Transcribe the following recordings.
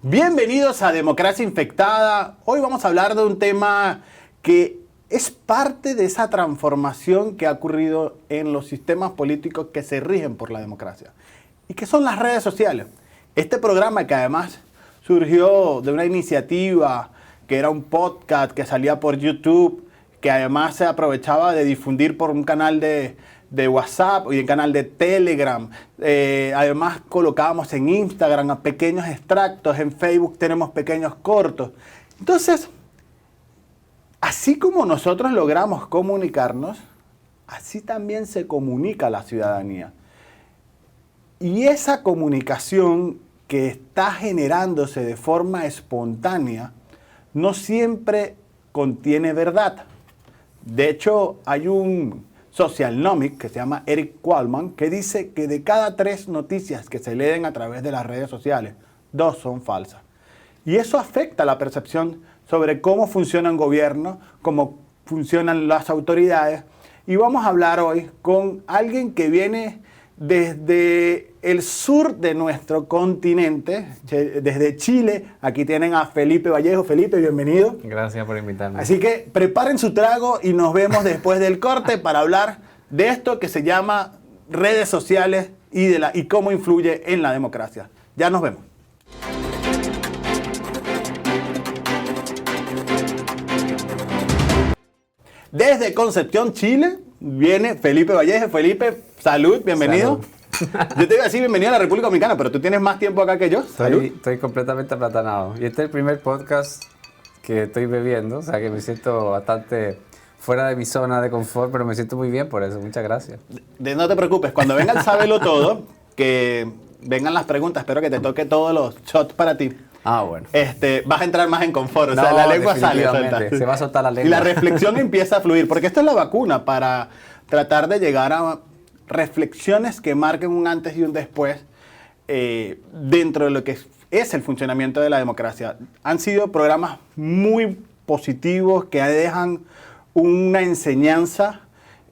Bienvenidos a Democracia Infectada. Hoy vamos a hablar de un tema que es parte de esa transformación que ha ocurrido en los sistemas políticos que se rigen por la democracia y que son las redes sociales. Este programa, que además surgió de una iniciativa que era un podcast que salía por YouTube, que además se aprovechaba de difundir por un canal de WhatsApp y un canal de Telegram. Además colocábamos en Instagram a pequeños extractos, en Facebook tenemos pequeños cortos. Entonces, así como nosotros logramos comunicarnos, así también se comunica la ciudadanía. Y esa comunicación que está generándose de forma espontánea no siempre contiene verdad. De hecho, hay un socialnomic que se llama Eric Qualman que dice que de cada 3 noticias que se leen a través de las redes sociales, 2 son falsas. Y eso afecta la percepción sobre cómo funciona un gobierno, cómo funcionan las autoridades. Y vamos a hablar hoy con alguien que viene desde el sur de nuestro continente, desde Chile. Aquí tienen a Felipe Vallejo. Felipe, bienvenido. Gracias por invitarme. Así que preparen su trago y nos vemos después del corte para hablar de esto que se llama redes sociales y cómo influye en la democracia. Ya nos vemos. Desde Concepción, Chile, viene Felipe Vallejo. Felipe, salud, bienvenido. Salud. Yo te iba a decir bienvenido a la República Dominicana, pero tú tienes más tiempo acá que yo. Salud. Estoy completamente aplatanado. Y este es el primer podcast que estoy bebiendo, o sea que me siento bastante fuera de mi zona de confort, pero me siento muy bien por eso. Muchas gracias. No te preocupes, cuando venga el Sábelo Todo, que vengan las preguntas, espero que te toque todos los shots para ti. Ah, bueno. Vas a entrar más en confort, o sea, la lengua sale. Se va a soltar la lengua. Y la reflexión empieza a fluir, porque esto es la vacuna para tratar de llegar a reflexiones que marquen un antes y un después dentro de lo que es el funcionamiento de la democracia. Han sido programas muy positivos que dejan una enseñanza.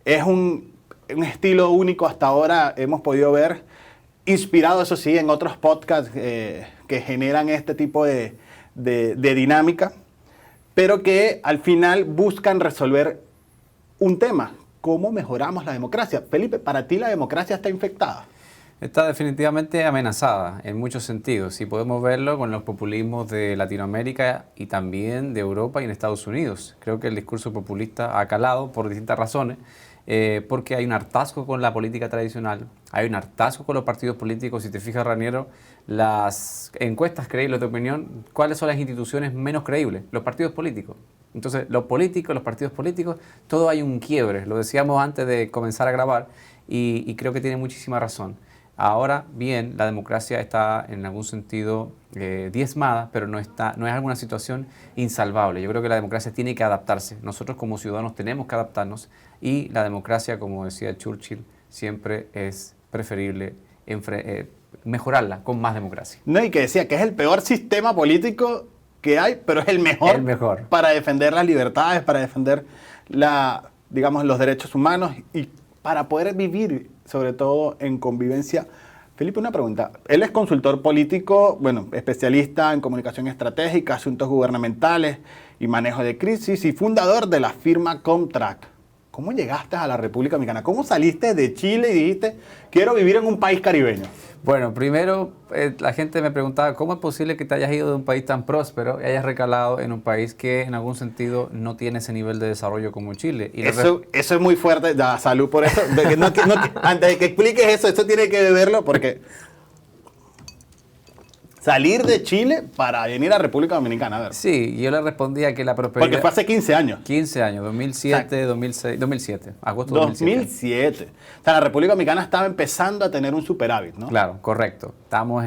Es un estilo único hasta ahora, hemos podido ver, inspirado, eso sí, en otros podcasts que generan este tipo de dinámica, pero que al final buscan resolver un tema: ¿cómo mejoramos la democracia? Felipe, ¿para ti la democracia está infectada? Está definitivamente amenazada en muchos sentidos y podemos verlo con los populismos de Latinoamérica y también de Europa y en Estados Unidos. Creo que el discurso populista ha calado por distintas razones, porque hay un hartazgo con la política tradicional, hay un hartazgo con los partidos políticos. Si te fijas, Raniero, las encuestas creíbles de opinión, ¿cuáles son las instituciones menos creíbles? Los partidos políticos. Entonces, los partidos políticos, todo hay un quiebre. Lo decíamos antes de comenzar a grabar y creo que tiene muchísima razón. Ahora bien, la democracia está en algún sentido diezmada, pero no es alguna situación insalvable. Yo creo que la democracia tiene que adaptarse. Nosotros como ciudadanos tenemos que adaptarnos y la democracia, como decía Churchill, siempre es preferible mejorarla con más democracia. No, y que decía que es el peor sistema político que hay, pero es el mejor para defender las libertades, para defender los derechos humanos y para poder vivir, sobre todo, en convivencia. Felipe, una pregunta. Él es consultor político, especialista en comunicación estratégica, asuntos gubernamentales y manejo de crisis, y fundador de la firma Comtrack. ¿Cómo llegaste a la República Dominicana? ¿Cómo saliste de Chile y dijiste, quiero vivir en un país caribeño? Bueno, primero la gente me preguntaba, ¿cómo es posible que te hayas ido de un país tan próspero y hayas recalado en un país que en algún sentido no tiene ese nivel de desarrollo como Chile? Y eso es muy fuerte. Salud por eso. Antes de que expliques eso tiene que verlo, porque salir de Chile para venir a República Dominicana, a ver. Sí, yo le respondía que la prosperidad... Porque fue hace 15 años. 15 años, 2007, 2006, 2007, agosto de 2007. O sea, la República Dominicana estaba empezando a tener un superávit, ¿no? Claro, correcto. Estamos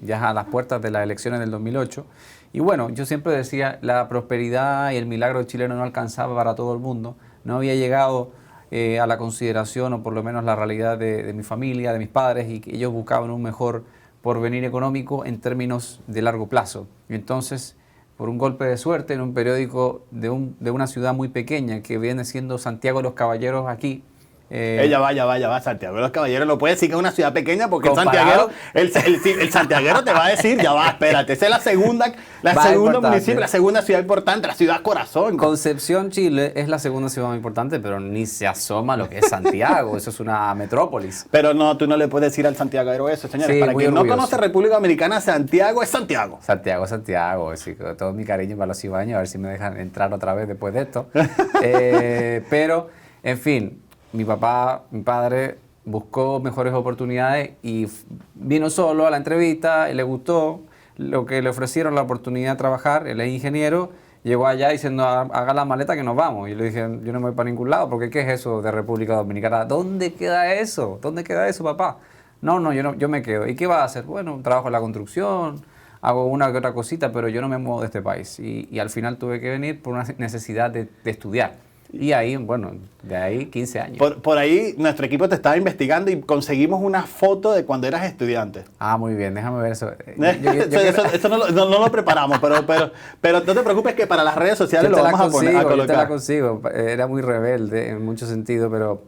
ya a las puertas de las elecciones del 2008. Y bueno, yo siempre decía, la prosperidad y el milagro chileno no alcanzaba para todo el mundo. No había llegado a la consideración, o por lo menos la realidad de mi familia, de mis padres, y que ellos buscaban un mejor porvenir económico en términos de largo plazo. Y entonces, por un golpe de suerte, en un periódico de una ciudad muy pequeña que viene siendo Santiago de los Caballeros aquí, Ya va, Santiago de los Caballeros no puede decir que es una ciudad pequeña porque Comparado. el santiaguero te va a decir, ya va, espérate, esa es la segunda municipio, la segunda ciudad importante, la ciudad corazón. Concepción, Chile, es la segunda ciudad más importante, pero ni se asoma lo que es Santiago, eso es una metrópolis. Pero no, tú no le puedes decir al santiaguero eso, señores. Sí, para muy quien no orgulloso. conoce República Dominicana, Santiago es Santiago. Santiago, sí, con todo mi cariño para los cibaños, a ver si me dejan entrar otra vez después de esto. Pero, en fin, mi padre buscó mejores oportunidades y vino solo a la entrevista y le gustó lo que le ofrecieron, la oportunidad de trabajar. Él es ingeniero, llegó allá diciendo, haga la maleta que nos vamos. Y le dije, yo no me voy para ningún lado, porque ¿qué es eso de República Dominicana? ¿Dónde queda eso? ¿Dónde queda eso, papá? No, yo me quedo. ¿Y qué va a hacer? Bueno, trabajo en la construcción, hago una que otra cosita, pero yo no me muevo de este país. Y al final tuve que venir por una necesidad de estudiar. Y ahí, bueno, de ahí 15 años. Por ahí nuestro equipo te estaba investigando y conseguimos una foto de cuando eras estudiante. Ah, muy bien, déjame ver eso. Eso no lo preparamos, pero no te preocupes que para las redes sociales lo vamos a colocar. Yo te la consigo. Era muy rebelde en muchos sentidos, pero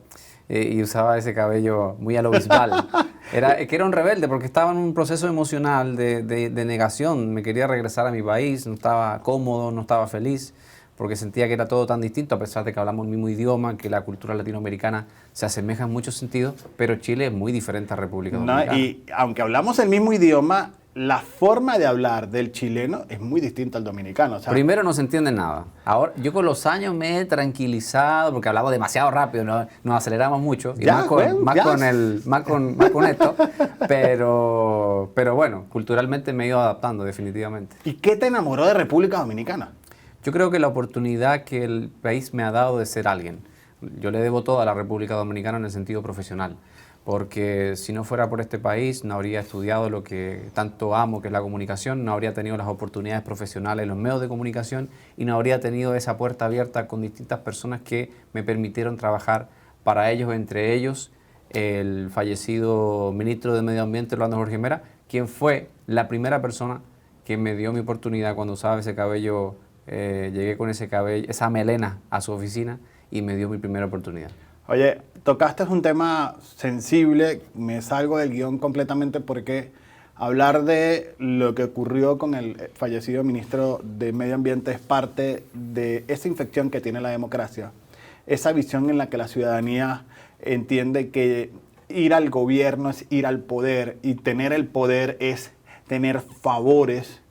y usaba ese cabello muy a lo Bisbal. Que era un rebelde porque estaba en un proceso emocional de negación. Me quería regresar a mi país, no estaba cómodo, no estaba feliz, porque sentía que era todo tan distinto, a pesar de que hablamos el mismo idioma, que la cultura latinoamericana se asemeja en muchos sentidos, pero Chile es muy diferente a República Dominicana. Y aunque hablamos el mismo idioma, la forma de hablar del chileno es muy distinta al dominicano. O sea, primero no se entiende nada. Ahora, yo con los años me he tranquilizado porque hablaba demasiado rápido, nos aceleramos mucho, y más con esto, pero bueno, culturalmente me he ido adaptando definitivamente. ¿Y qué te enamoró de República Dominicana? Yo creo que la oportunidad que el país me ha dado de ser alguien. Yo le debo todo a la República Dominicana en el sentido profesional, porque si no fuera por este país no habría estudiado lo que tanto amo, que es la comunicación, no habría tenido las oportunidades profesionales en los medios de comunicación y no habría tenido esa puerta abierta con distintas personas que me permitieron trabajar para ellos, entre ellos el fallecido ministro de Medio Ambiente, Orlando Jorge Mera, quien fue la primera persona que me dio mi oportunidad cuando usaba ese cabello. Llegué con ese cabello, esa melena a su oficina y me dio mi primera oportunidad. Oye, tocaste un tema sensible, me salgo del guión completamente porque hablar de lo que ocurrió con el fallecido ministro de Medio Ambiente es parte de esa infección que tiene la democracia, esa visión en la que la ciudadanía entiende que ir al gobierno es ir al poder y tener el poder es tener favores.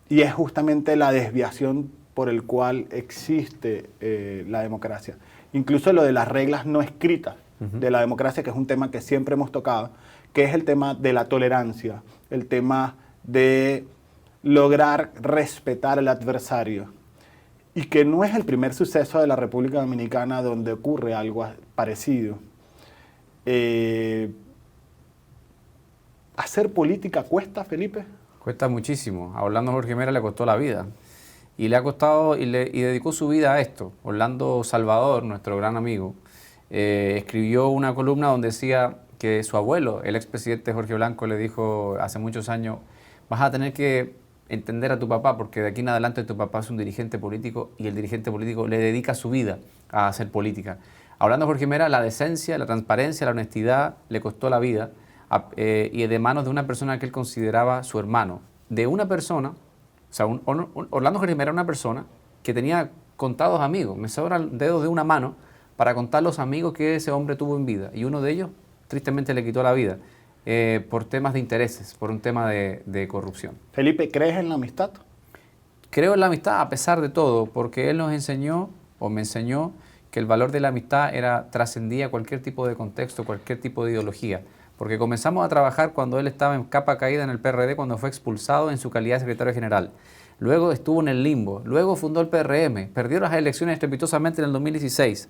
Y es justamente la desviación por el cual existe la democracia. Incluso lo de las reglas no escritas de la democracia, que es un tema que siempre hemos tocado, que es el tema de la tolerancia, el tema de lograr respetar al adversario. Y que no es el primer suceso de la República Dominicana donde ocurre algo parecido. ¿Hacer política cuesta, Felipe? Cuesta muchísimo. A Orlando Jorge Mera le costó la vida. Y le ha costado y dedicó su vida a esto. Orlando Salvador, nuestro gran amigo, escribió una columna donde decía que su abuelo, el expresidente Jorge Blanco, le dijo hace muchos años, vas a tener que entender a tu papá porque de aquí en adelante tu papá es un dirigente político y el dirigente político le dedica su vida a hacer política. A Orlando Jorge Mera la decencia, la transparencia, la honestidad le costó la vida. Y de manos de una persona que él consideraba su hermano. De una persona, o sea, Orlando Jorge Mera era una persona que tenía contados amigos. Me sobran dedos de una mano para contar los amigos que ese hombre tuvo en vida. Y uno de ellos, tristemente, le quitó la vida por temas de intereses, por un tema de corrupción. Felipe, ¿crees en la amistad? Creo en la amistad a pesar de todo, porque él nos enseñó, o me enseñó, que el valor de la amistad trascendía cualquier tipo de contexto, cualquier tipo de ideología. Porque comenzamos a trabajar cuando él estaba en capa caída en el PRD, cuando fue expulsado en su calidad de secretario general. Luego estuvo en el limbo, luego fundó el PRM, perdió las elecciones estrepitosamente en el 2016.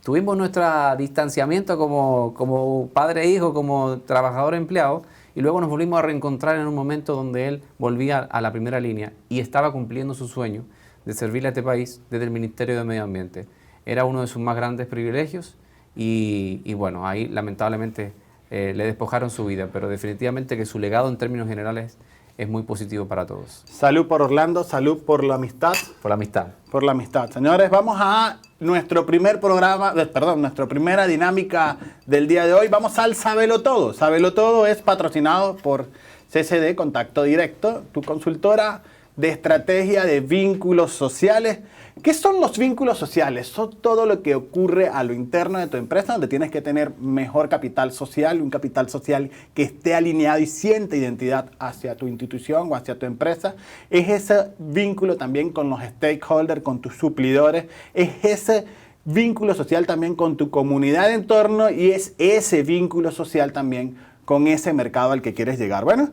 Tuvimos nuestro distanciamiento como padre e hijo, como trabajador empleado, y luego nos volvimos a reencontrar en un momento donde él volvía a la primera línea y estaba cumpliendo su sueño de servirle a este país desde el Ministerio de Medio Ambiente. Era uno de sus más grandes privilegios y bueno, ahí lamentablemente le despojaron su vida, pero definitivamente que su legado en términos generales es muy positivo para todos. Salud por Orlando, salud por la amistad. Por la amistad. Por la amistad. Señores, vamos a nuestro primer programa, nuestra primera dinámica del día de hoy. Vamos al Sábelo Todo. Sábelo Todo es patrocinado por CCD, Contacto Directo, tu consultora de estrategia de vínculos sociales. ¿Qué son los vínculos sociales? Son todo lo que ocurre a lo interno de tu empresa, donde tienes que tener mejor capital social, un capital social que esté alineado y siente identidad hacia tu institución o hacia tu empresa. Es ese vínculo también con los stakeholders, con tus suplidores. Es ese vínculo social también con tu comunidad de entorno y es ese vínculo social también con ese mercado al que quieres llegar. Bueno,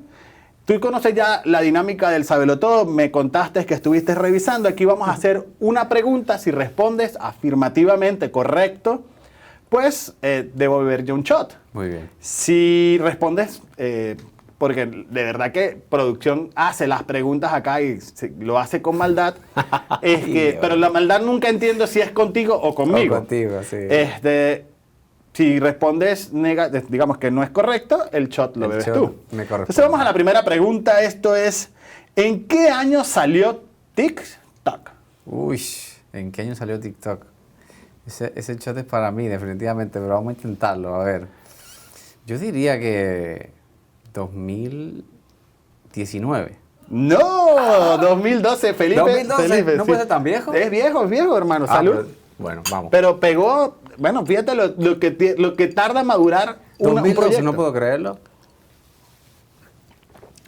tú conoces ya la dinámica del Sábelo Todo, me contaste que estuviste revisando. Aquí vamos a hacer una pregunta. Si respondes afirmativamente correcto, pues devolver yo un shot. Muy bien. Si respondes, porque de verdad que producción hace las preguntas acá y lo hace con maldad, pero la maldad nunca entiendo si es contigo o conmigo. O contigo, sí. Si respondes, digamos que no es correcto, el shot lo bebes tú. Entonces vamos a la primera pregunta. Esto es, ¿en qué año salió TikTok? Uy, ¿en qué año salió TikTok? Ese shot es para mí, definitivamente, pero vamos a intentarlo. A ver, yo diría que 2019. No, 2012, Felipe. 2012, Felipe, ¿no sí. puede ser tan viejo? Es viejo, hermano. Salud. Bueno, vamos. Pero pegó, bueno, fíjate lo que tarda en madurar un 2012, proyecto. no puedo creerlo.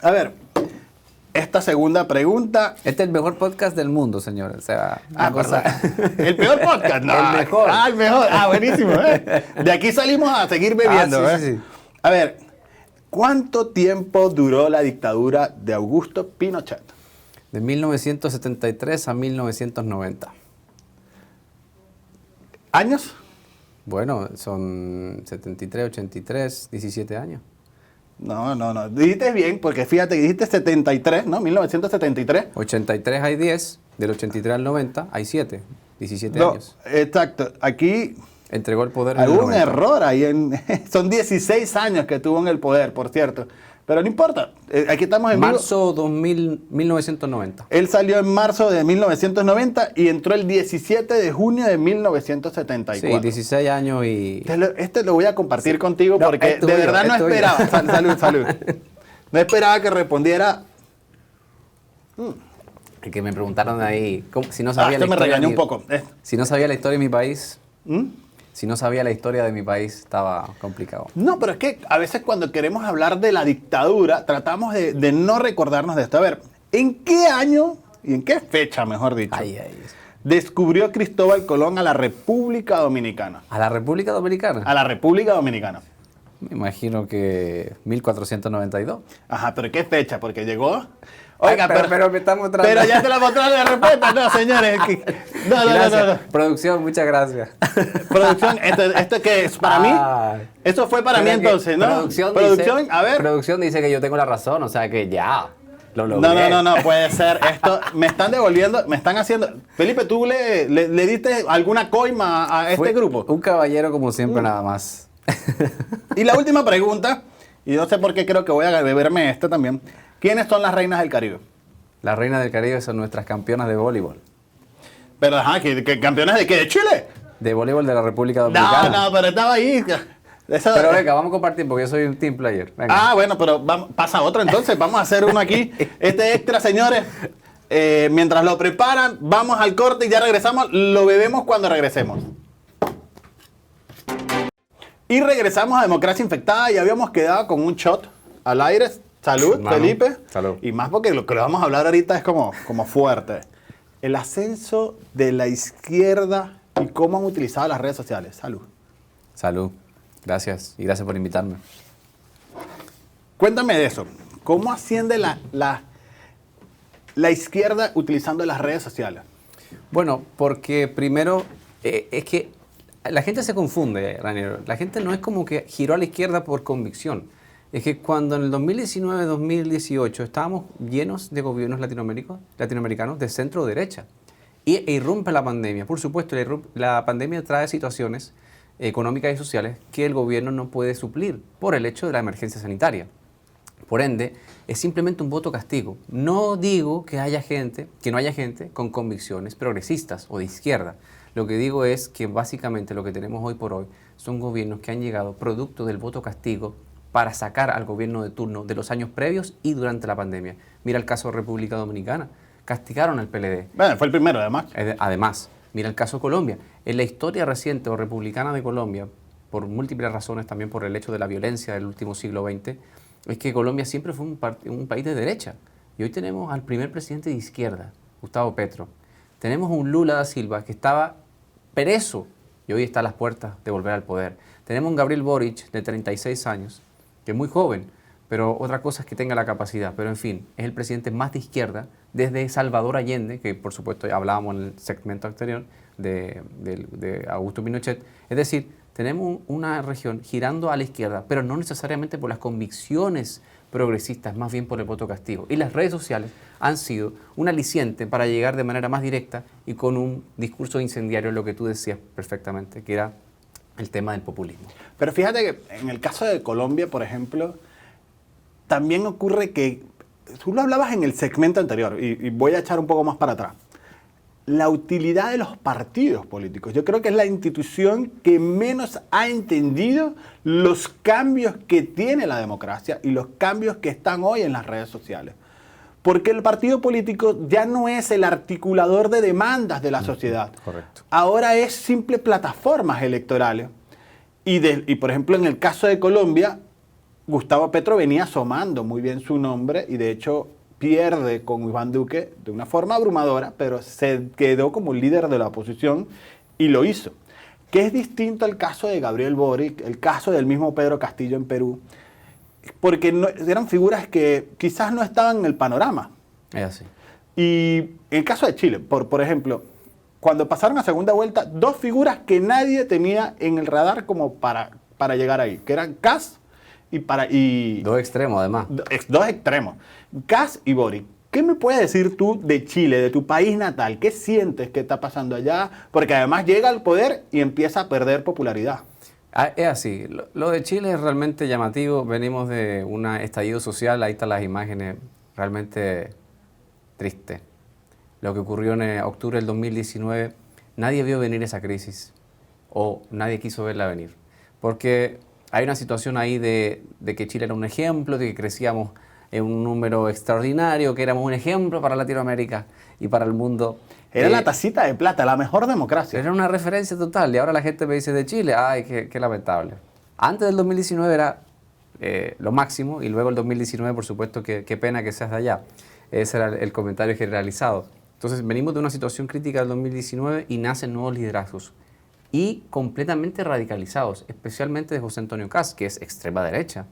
A ver, esta segunda pregunta. Este es el mejor podcast del mundo, señor. O sea, El peor podcast, no. El mejor. El mejor. Buenísimo. De aquí salimos a seguir bebiendo. Sí. A ver, ¿cuánto tiempo duró la dictadura de Augusto Pinochet? De 1973 a 1990. ¿Años? Bueno, son 73, 83, 17 años. No. Dijiste bien, porque fíjate que dijiste 73, ¿no? 1973. 83 hay 10, del 83 al 90 hay 7, 17 No, años. exacto. Aquí Entregó el poder en el hubo un 90. error ahí. Son 16 años que tuvo en el poder, por cierto. Pero no importa. Aquí estamos en vivo. Marzo 1990. Él salió en marzo de 1990 y entró el 17 de junio de 1974. Sí, 16 años y... Este lo voy a compartir contigo porque es tuyo, de verdad no es tuyo. esperaba. Salud. No esperaba que respondiera. El que me preguntaron ahí, si no sabía la Esto me historia regañó de un poco. Si no sabía la historia de mi país, ¿Mm? si no sabía la historia de mi país, estaba complicado. No, pero es que a veces cuando queremos hablar de la dictadura, tratamos de no recordarnos de esto. A ver, ¿en qué año y en qué fecha, mejor dicho, descubrió Cristóbal Colón a la República Dominicana? ¿A la República Dominicana? A la República Dominicana. Me imagino que 1492. Ajá, pero ¿qué fecha? Porque llegó... Oiga, pero me está mostrando. Pero ya te la mostraron de repente. No, señores. No. Producción, muchas gracias. Producción, ¿esto qué es? ¿Para mí? Eso fue para mí entonces, ¿no? Producción dice, a ver. Producción dice que yo tengo la razón, o sea que ya. Lo logré. No, puede ser. Esto me están devolviendo, me están haciendo. Felipe, ¿tú le diste alguna coima a este grupo? Un caballero como siempre, nada más. Y la última pregunta, y no sé por qué creo que voy a beberme esto también. ¿Quiénes son las reinas del Caribe? Las reinas del Caribe son nuestras campeonas de voleibol. Pero, ajá, ¿que campeonas de qué? ¿De Chile? De voleibol de la República Dominicana. No, pero estaba ahí. Pero venga, vamos a compartir porque yo soy un team player. Venga. Bueno, pero pasa otro entonces. Vamos a hacer uno aquí. Este extra, señores. Mientras lo preparan, vamos al corte y ya regresamos. Lo bebemos cuando regresemos. Y regresamos a Democracia Infectada y habíamos quedado con un shot al aire. Salud, hermano. Felipe. Salud. Y más porque lo que vamos a hablar ahorita es como fuerte. El ascenso de la izquierda y cómo han utilizado las redes sociales. Salud. Salud. Gracias. Y gracias por invitarme. Cuéntame de eso. ¿Cómo asciende la izquierda utilizando las redes sociales? Bueno, porque primero es que la gente se confunde, Raniero. La gente no es como que giró a la izquierda por convicción. Es que cuando en el 2019-2018 estábamos llenos de gobiernos latinoamericanos de centro-derecha e irrumpe la pandemia. Por supuesto, la pandemia trae situaciones económicas y sociales que el gobierno no puede suplir por el hecho de la emergencia sanitaria. Por ende, es simplemente un voto castigo. No digo que no haya gente con convicciones progresistas o de izquierda. Lo que digo es que básicamente lo que tenemos hoy por hoy son gobiernos que han llegado producto del voto castigo para sacar al gobierno de turno de los años previos y durante la pandemia. Mira el caso de República Dominicana. Castigaron al PLD. Bueno, fue el primero, además. Además, mira el caso de Colombia. En la historia reciente o republicana de Colombia, por múltiples razones, también por el hecho de la violencia del último siglo XX, es que Colombia siempre fue un país de derecha. Y hoy tenemos al primer presidente de izquierda, Gustavo Petro. Tenemos un Lula da Silva que estaba preso y hoy está a las puertas de volver al poder. Tenemos un Gabriel Boric de 36 años, que es muy joven, pero otra cosa es que tenga la capacidad. Pero en fin, es el presidente más de izquierda desde Salvador Allende, que por supuesto ya hablábamos en el segmento anterior de Augusto Pinochet. Es decir, tenemos una región girando a la izquierda, pero no necesariamente por las convicciones progresistas, más bien por el voto castigo. Y las redes sociales han sido un aliciente para llegar de manera más directa y con un discurso incendiario, lo que tú decías perfectamente, que era el tema del populismo. Pero fíjate que en el caso de Colombia, por ejemplo, también ocurre que, tú lo hablabas en el segmento anterior, y voy a echar un poco más para atrás, la utilidad de los partidos políticos. Yo creo que es la institución que menos ha entendido los cambios que tiene la democracia y los cambios que están hoy en las redes sociales. Porque el partido político ya no es el articulador de demandas de la sociedad. Correcto. Ahora es simple plataformas electorales. Y por ejemplo, en el caso de Colombia, Gustavo Petro venía asomando muy bien su nombre y de hecho pierde con Iván Duque de una forma abrumadora, pero se quedó como líder de la oposición y lo hizo. Que es distinto al caso de Gabriel Boric, el caso del mismo Pedro Castillo en Perú, porque eran figuras que quizás no estaban en el panorama. Es así. Y en el caso de Chile, por ejemplo, cuando pasaron a segunda vuelta, dos figuras que nadie tenía en el radar como para llegar ahí, que eran Kast y dos extremos, además. Dos extremos. Kast y Boric. ¿Qué me puedes decir tú de Chile, de tu país natal? ¿Qué sientes que está pasando allá? Porque además llega al poder y empieza a perder popularidad. Es así. Lo de Chile es realmente llamativo. Venimos de un estallido social. Ahí están las imágenes realmente tristes. Lo que ocurrió en octubre del 2019, nadie vio venir esa crisis o nadie quiso verla venir. Porque hay una situación ahí de que Chile era un ejemplo, de que crecíamos en un número extraordinario, que éramos un ejemplo para Latinoamérica y para el mundo. Era la tacita de plata, la mejor democracia. Era una referencia total y ahora la gente me dice de Chile, ay, qué lamentable. Antes del 2019 era lo máximo y luego el 2019, por supuesto, qué pena que seas de allá. Ese era el comentario generalizado. Entonces venimos de una situación crítica del 2019 y nacen nuevos liderazgos y completamente radicalizados, especialmente de José Antonio Kast, que es extrema derecha,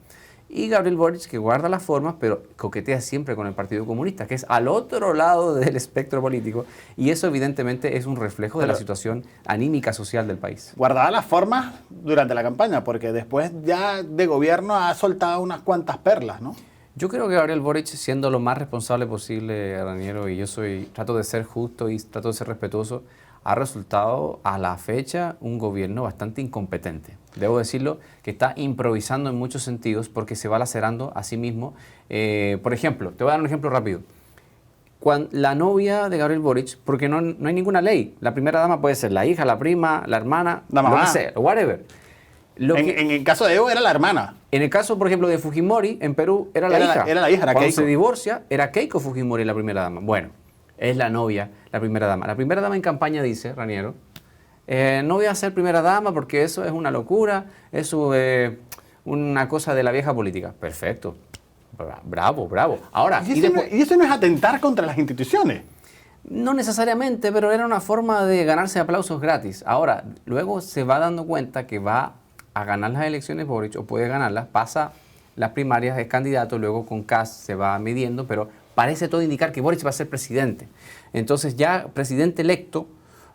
y Gabriel Boric, que guarda las formas, pero coquetea siempre con el Partido Comunista, que es al otro lado del espectro político, y eso evidentemente es un reflejo de la situación anímica social del país. Guardaba las formas durante la campaña, porque después ya de gobierno ha soltado unas cuantas perlas, ¿no? Yo creo que Gabriel Boric, siendo lo más responsable posible, Raniero, y trato de ser justo y trato de ser respetuoso, ha resultado a la fecha un gobierno bastante incompetente. Debo decirlo, que está improvisando en muchos sentidos porque se va lacerando a sí mismo. Por ejemplo, te voy a dar un ejemplo rápido. La novia de Gabriel Boric, porque no hay ninguna ley. La primera dama puede ser la hija, la prima, la hermana, la mamá, lo que sea, whatever. En el caso de Evo era la hermana. En el caso, por ejemplo, de Fujimori, en Perú, era la hija. Era la hija, era Cuando Keiko. se divorcia, era Keiko Fujimori la primera dama. Bueno, es la novia, la primera dama. La primera dama en campaña dice, Raniero, no voy a ser primera dama porque eso es una locura, eso es una cosa de la vieja política. Perfecto. Bravo, bravo. Ahora, ¿Y eso no es atentar contra las instituciones? No necesariamente, pero era una forma de ganarse aplausos gratis. Ahora, luego se va dando cuenta que va a ganar las elecciones Boric, o puede ganarlas, pasa las primarias, es candidato, luego con Kast se va midiendo, pero parece todo indicar que Boric va a ser presidente. Entonces ya presidente electo,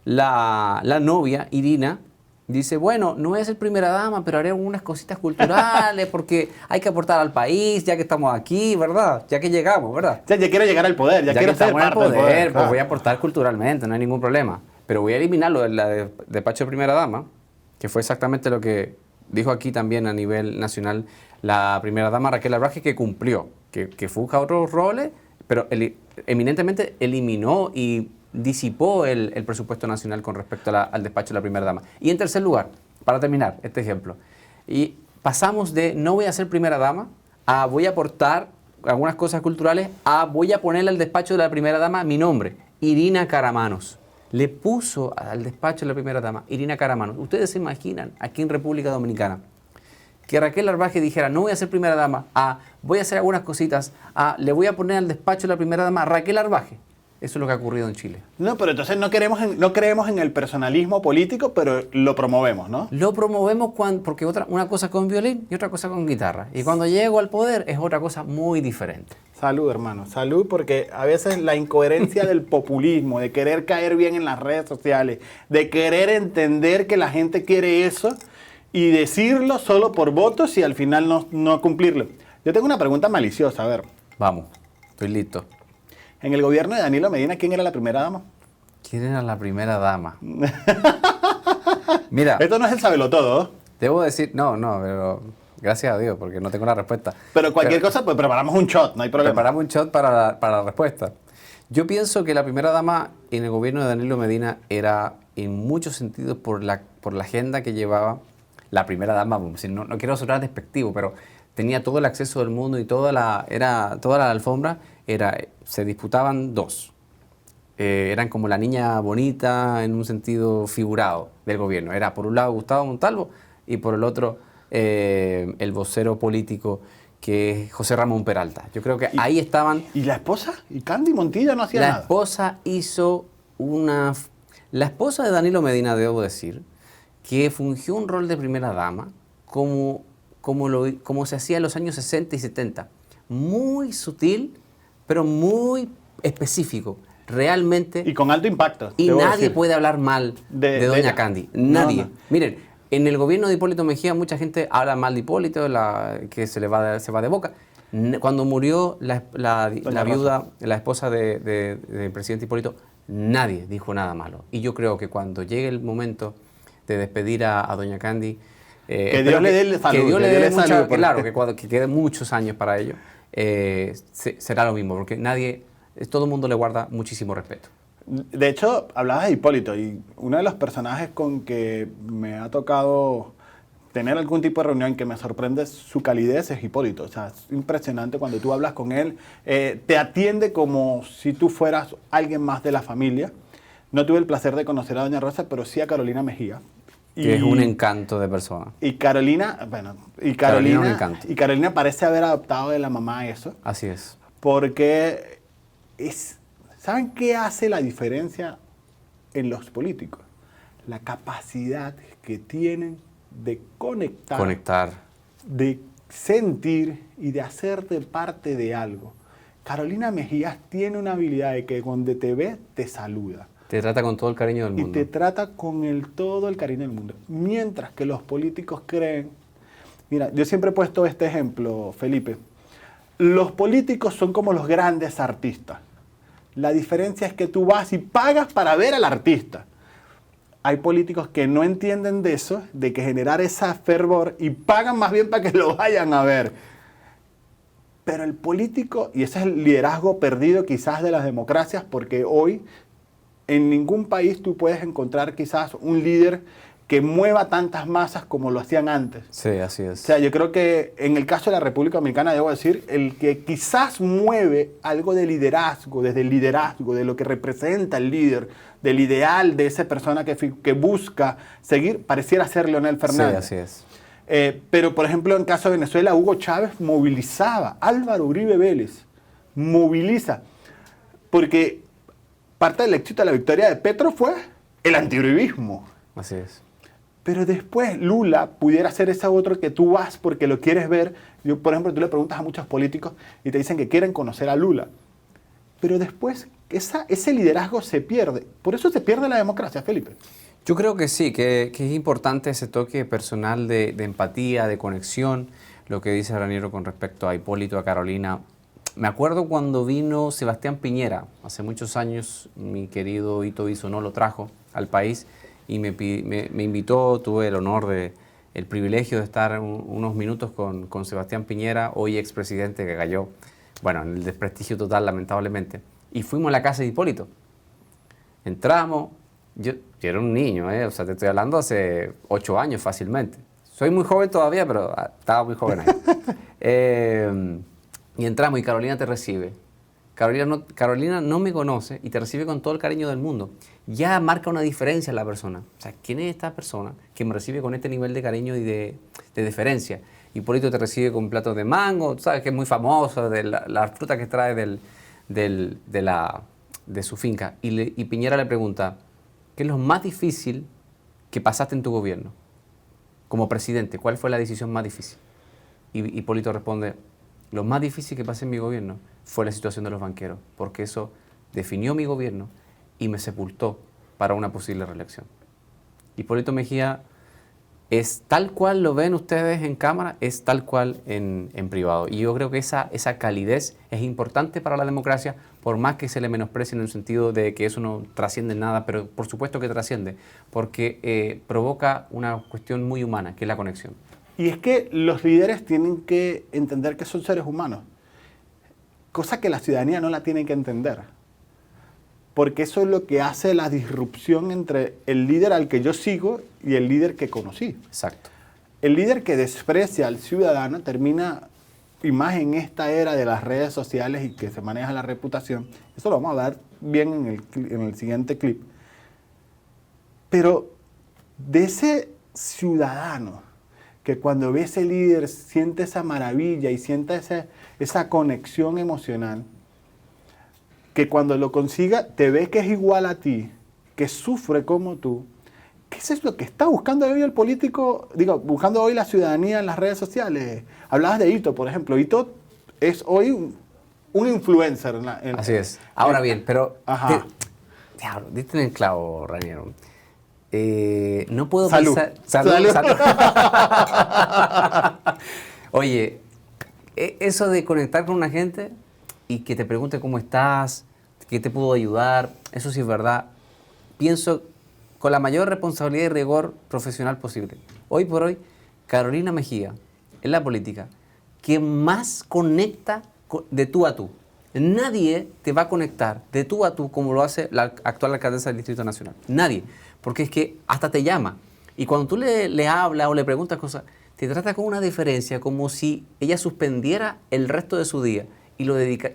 la novia, Irina, dice, bueno, no es el primera dama, pero haré unas cositas culturales porque hay que aportar al país, ya que estamos aquí, ¿verdad? Ya que llegamos, ¿verdad? Ya quiero llegar al poder, ya quiero ser parte del poder. Pues voy a aportar culturalmente, no hay ningún problema. Pero voy a eliminar lo de la despacho de primera dama, que fue exactamente lo que dijo aquí también a nivel nacional la primera dama Raquel Arbaje que cumplió, que fue a otros roles, pero eminentemente eliminó y disipó el presupuesto nacional con respecto al despacho de la primera dama. Y en tercer lugar, para terminar este ejemplo, y pasamos de no voy a ser primera dama a voy a aportar algunas cosas culturales a voy a ponerle al despacho de la primera dama mi nombre, Irina Caramanos. Le puso al despacho de la primera dama Irina Caramanos. Ustedes se imaginan aquí en República Dominicana que Raquel Arbaje dijera no voy a ser primera dama a voy a hacer algunas cositas a le voy a poner al despacho de la primera dama a Raquel Arbaje. Eso es lo que ha ocurrido en Chile. No, pero entonces no creemos en el personalismo político, pero lo promovemos, ¿no? Lo promovemos porque una cosa con violín y otra cosa con guitarra. Y cuando llego al poder es otra cosa muy diferente. Salud, hermano. Salud, porque a veces la incoherencia del populismo, de querer caer bien en las redes sociales, de querer entender que la gente quiere eso y decirlo solo por votos y al final no cumplirlo. Yo tengo una pregunta maliciosa, a ver. Vamos, estoy listo. En el gobierno de Danilo Medina, ¿quién era la primera dama? ¿Quién era la primera dama? Mira. Esto no es el sabelotodo. Debo decir, no, pero gracias a Dios, porque no tengo la respuesta. Pero cualquier cosa, pues preparamos un shot, no hay problema. Preparamos un shot para la respuesta. Yo pienso que la primera dama en el gobierno de Danilo Medina era, en muchos sentidos, por la agenda que llevaba la primera dama, no quiero sonar despectivo, pero tenía todo el acceso del mundo y toda la alfombra, se disputaban dos. Eran como la niña bonita en un sentido figurado del gobierno. Era por un lado Gustavo Montalvo y por el otro el vocero político que es José Ramón Peralta. Yo creo que ahí estaban... ¿Y la esposa? ¿Y Candy Montilla no hacía nada? La esposa hizo una... La esposa de Danilo Medina, debo decir, que fungió un rol de primera dama como se hacía en los años 60 y 70. Muy sutil, pero muy específico. Realmente... Y con alto impacto. Y nadie puede hablar mal de doña Candy. Nadie. No. Miren, en el gobierno de Hipólito Mejía mucha gente habla mal de Hipólito, que se va de boca. Cuando murió la viuda, la esposa del presidente Hipólito, nadie dijo nada malo. Y yo creo que cuando llegue el momento de despedir a doña Candy, que Dios le dé salud. Que Dios le dé salud. Claro, que queden muchos años para ello. Será lo mismo, porque todo el mundo le guarda muchísimo respeto. De hecho, hablabas de Hipólito y uno de los personajes con que me ha tocado tener algún tipo de reunión que me sorprende su calidez es Hipólito. O sea, es impresionante cuando tú hablas con él. Te atiende como si tú fueras alguien más de la familia. No tuve el placer de conocer a doña Rosa, pero sí a Carolina Mejía. Que es un encanto de persona. Y Carolina parece haber adoptado de la mamá eso. Así es. Porque ¿saben qué hace la diferencia en los políticos? La capacidad que tienen de conectar, de sentir y de hacerte parte de algo. Carolina Mejías tiene una habilidad de que cuando te ve, te saluda. Te trata con todo el cariño del mundo. Y te trata con todo el cariño del mundo. Mientras que los políticos creen... Mira, yo siempre he puesto este ejemplo, Felipe. Los políticos son como los grandes artistas. La diferencia es que tú vas y pagas para ver al artista. Hay políticos que no entienden de eso, de que generar esa fervor, y pagan más bien para que lo vayan a ver. Pero el político, y ese es el liderazgo perdido quizás de las democracias, porque hoy en ningún país tú puedes encontrar quizás un líder que mueva tantas masas como lo hacían antes. Sí, así es. O sea, yo creo que en el caso de la República Dominicana, debo decir, el que quizás mueve algo de liderazgo, desde el liderazgo, de lo que representa el líder, del ideal de esa persona que busca seguir, pareciera ser Leonel Fernández. Sí, así es. Pero, por ejemplo, en el caso de Venezuela, Hugo Chávez movilizaba, Álvaro Uribe Vélez moviliza, porque parte del éxito de la victoria de Petro fue el antiuribismo. Así es. Pero después Lula pudiera ser ese otro que tú vas porque lo quieres ver. Yo, por ejemplo, tú le preguntas a muchos políticos y te dicen que quieren conocer a Lula. Pero después ese liderazgo se pierde. Por eso se pierde la democracia, Felipe. Yo creo que sí, que es importante ese toque personal de empatía, de conexión. Lo que dice Raniero con respecto a Hipólito, a Carolina. Me acuerdo cuando vino Sebastián Piñera, hace muchos años, mi querido Ito Bisonó lo trajo al país y me invitó, tuve el honor de el privilegio de estar unos minutos con Sebastián Piñera, hoy expresidente que cayó, bueno, en el desprestigio total, lamentablemente. Y fuimos a la casa de Hipólito. Entramos, yo era un niño, o sea, te estoy hablando hace 8 años fácilmente. Soy muy joven todavía, pero estaba muy joven ahí. Y entramos y Carolina te recibe. Carolina no me conoce y te recibe con todo el cariño del mundo. Ya marca una diferencia en la persona. O sea, ¿quién es esta persona que me recibe con este nivel de cariño y de deferencia? Hipólito te recibe con platos de mango, tú sabes que es muy famoso, de la fruta que trae de su finca. Y Piñera le pregunta, ¿qué es lo más difícil que pasaste en tu gobierno? Como presidente, ¿cuál fue la decisión más difícil? Y Hipólito responde, lo más difícil que pasé en mi gobierno fue la situación de los banqueros, porque eso definió mi gobierno y me sepultó para una posible reelección. Hipólito Mejía es tal cual lo ven ustedes en cámara, es tal cual en privado. Y yo creo que esa calidez es importante para la democracia, por más que se le menosprecie en el sentido de que eso no trasciende nada, pero por supuesto que trasciende, porque provoca una cuestión muy humana, que es la conexión. Y es que los líderes tienen que entender que son seres humanos, cosa que la ciudadanía no la tiene que entender. Porque eso es lo que hace la disrupción entre el líder al que yo sigo y el líder que conocí. Exacto. El líder que desprecia al ciudadano termina, y más en esta era de las redes sociales y que se maneja la reputación, eso lo vamos a ver bien en el siguiente clip, pero de ese ciudadano que cuando ve ese líder siente esa maravilla y siente esa conexión emocional, que cuando lo consiga te ve que es igual a ti, que sufre como tú, que eso es lo que está buscando hoy el político, buscando hoy la ciudadanía en las redes sociales. Hablabas de Ito, por ejemplo. Ito es hoy un influencer. Así es. Ahora bien, pero diste en el clavo, Raniero. No puedo pensar... Salud. Oye, eso de conectar con una gente y que te pregunte cómo estás, qué te puedo ayudar, eso sí es verdad. Pienso con la mayor responsabilidad y rigor profesional posible. Hoy por hoy, Carolina Mejía, en la política, que más conecta de tú a tú. Nadie te va a conectar de tú a tú como lo hace la actual alcaldesa del Distrito Nacional. Nadie. Porque es que hasta te llama. Y cuando tú le hablas o le preguntas cosas, te trata con una diferencia como si ella suspendiera el resto de su día y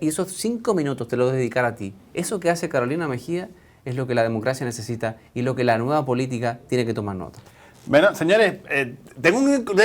esos 5 minutos te los dedicara a ti. Eso que hace Carolina Mejía es lo que la democracia necesita y lo que la nueva política tiene que tomar nota. Bueno, señores, tengo